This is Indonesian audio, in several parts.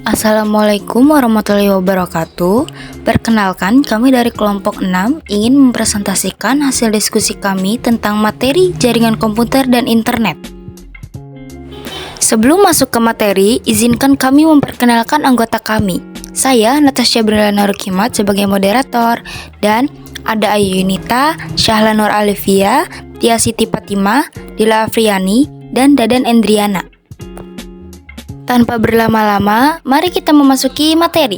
Assalamualaikum warahmatullahi wabarakatuh. Perkenalkan, kami dari kelompok 6 ingin mempresentasikan hasil diskusi kami tentang materi jaringan komputer dan internet. Sebelum masuk ke materi, izinkan kami memperkenalkan anggota kami. Saya, Natasha Brindana Rukimat sebagai moderator, dan ada Ayu Yunita, Syahla Nur Alivia, Tia Siti Fatimah, Dila Afriani, dan Dadan Endriana. Tanpa berlama-lama, mari kita memasuki materi.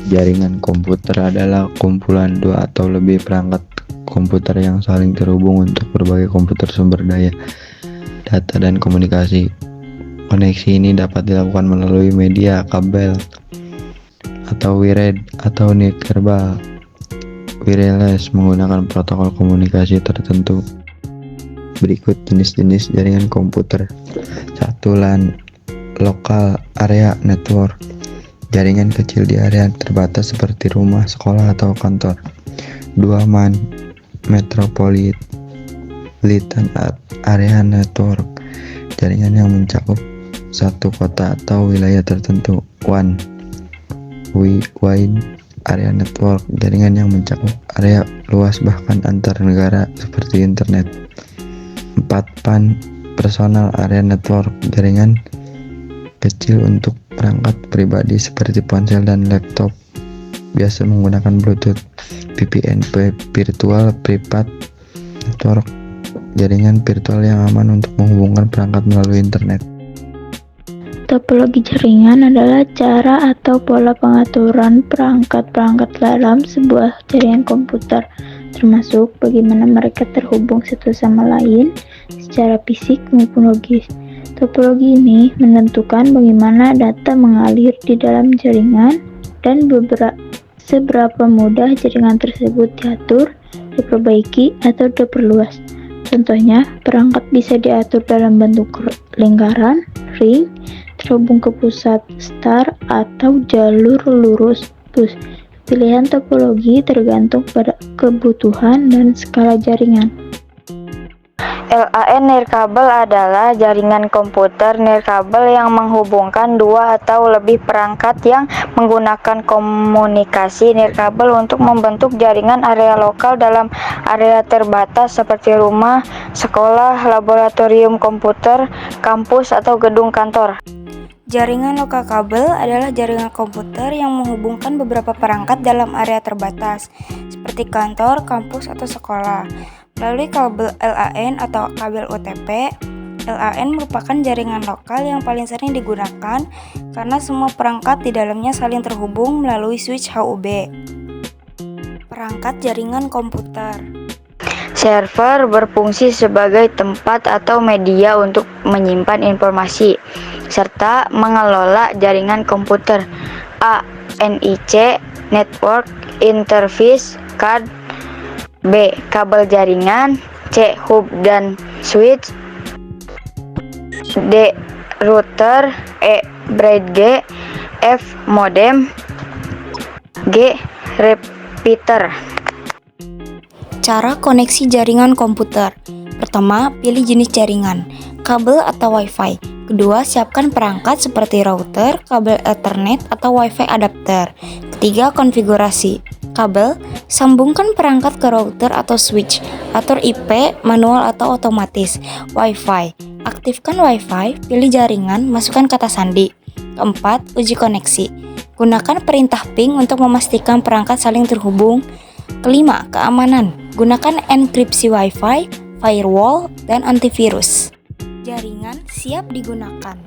Jaringan komputer adalah kumpulan dua atau lebih perangkat komputer yang saling terhubung untuk berbagai komputer sumber daya, data, dan komunikasi. Koneksi ini dapat dilakukan melalui media, kabel, atau wired, atau nearkabel, wireless menggunakan protokol komunikasi tertentu. Berikut jenis-jenis jaringan komputer. 1. LAN, Local Area Network, jaringan kecil di area terbatas seperti rumah, sekolah, atau kantor. 2. MAN, Metropolitan Area Network, jaringan yang mencakup satu kota atau wilayah tertentu. 1. Wide Area Network, jaringan yang mencakup area luas bahkan antar negara seperti internet. 4. PAN, Personal Area Network, jaringan kecil untuk perangkat pribadi seperti ponsel dan laptop, biasa menggunakan Bluetooth. VPN, Virtual Private Network, jaringan virtual yang aman untuk menghubungkan perangkat melalui internet. Topologi jaringan adalah cara atau pola pengaturan perangkat-perangkat dalam sebuah jaringan komputer, termasuk bagaimana mereka terhubung satu sama lain secara fisik maupun logis. Topologi ini menentukan bagaimana data mengalir di dalam jaringan dan seberapa mudah jaringan tersebut diatur, diperbaiki, atau diperluas. Contohnya, perangkat bisa diatur dalam bentuk lingkaran, ring, terhubung ke pusat star, atau jalur lurus bus. Pilihan topologi tergantung pada kebutuhan dan skala jaringan. LAN nirkabel adalah jaringan komputer nirkabel yang menghubungkan dua atau lebih perangkat yang menggunakan komunikasi nirkabel untuk membentuk jaringan area lokal dalam area terbatas seperti rumah, sekolah, laboratorium komputer, kampus, atau gedung kantor. Jaringan lokal kabel adalah jaringan komputer yang menghubungkan beberapa perangkat dalam area terbatas, seperti kantor, kampus, atau sekolah. Melalui kabel LAN atau kabel UTP, LAN merupakan jaringan lokal yang paling sering digunakan karena semua perangkat di dalamnya saling terhubung melalui switch HUB. Perangkat jaringan komputer. Server berfungsi sebagai tempat atau media untuk menyimpan informasi serta mengelola jaringan komputer. A. NIC, Network Interface Card. B. Kabel jaringan. C. Hub dan switch. D. Router. E. Bridge. F. Modem. G. Repeater. Cara koneksi jaringan komputer. Pertama, pilih jenis jaringan, kabel atau Wi-Fi. Kedua, siapkan perangkat seperti router, kabel Ethernet, atau Wi-Fi adapter. Ketiga, konfigurasi. Kabel, sambungkan perangkat ke router atau switch. Atur IP, manual atau otomatis. Wi-Fi, aktifkan Wi-Fi, pilih jaringan, masukkan kata sandi. Keempat, uji koneksi. Gunakan perintah ping untuk memastikan perangkat saling terhubung. Kelima, keamanan. Gunakan enkripsi Wi-Fi, firewall, dan antivirus. Jaringan siap digunakan.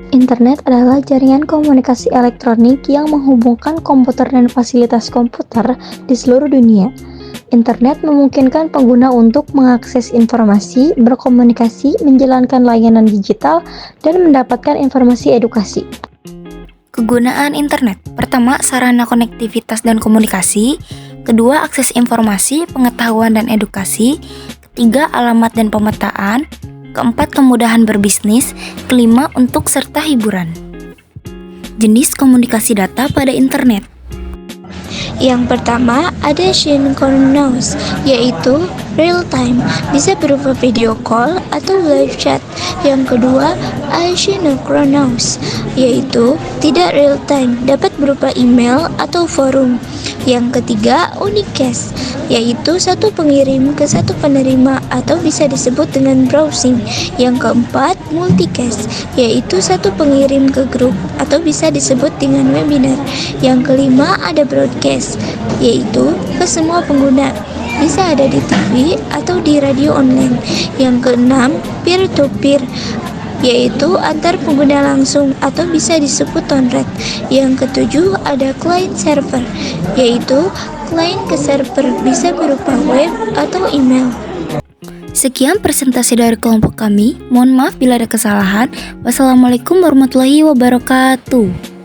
Internet adalah jaringan komunikasi elektronik yang menghubungkan komputer dan fasilitas komputer di seluruh dunia. Internet memungkinkan pengguna untuk mengakses informasi, berkomunikasi, menjalankan layanan digital, dan mendapatkan informasi edukasi. Kegunaan internet. Pertama, sarana konektivitas dan komunikasi. Kedua, akses informasi, pengetahuan, dan edukasi. Ketiga, alamat dan pemetaan. Keempat, kemudahan berbisnis. Kelima, untuk serta hiburan. Jenis komunikasi data pada internet. Yang pertama ada synchronous, yaitu real time, bisa berupa video call atau live chat. Yang kedua asynchronous, yaitu tidak real time, dapat berupa email atau forum. Yang ketiga unicast, yaitu satu pengirim ke satu penerima atau bisa disebut dengan browsing. Yang keempat multicast, yaitu satu pengirim ke grup atau bisa disebut dengan webinar. Yang kelima ada broadcast, yaitu ke semua pengguna, bisa ada di TV atau di radio online. Yang keenam peer-to-peer, yaitu antar pengguna langsung atau bisa disebut download. Yang ketujuh ada client server, yaitu client ke server, bisa berupa web atau email. Sekian presentasi dari kelompok kami. Mohon maaf bila ada kesalahan. Wassalamualaikum warahmatullahi wabarakatuh.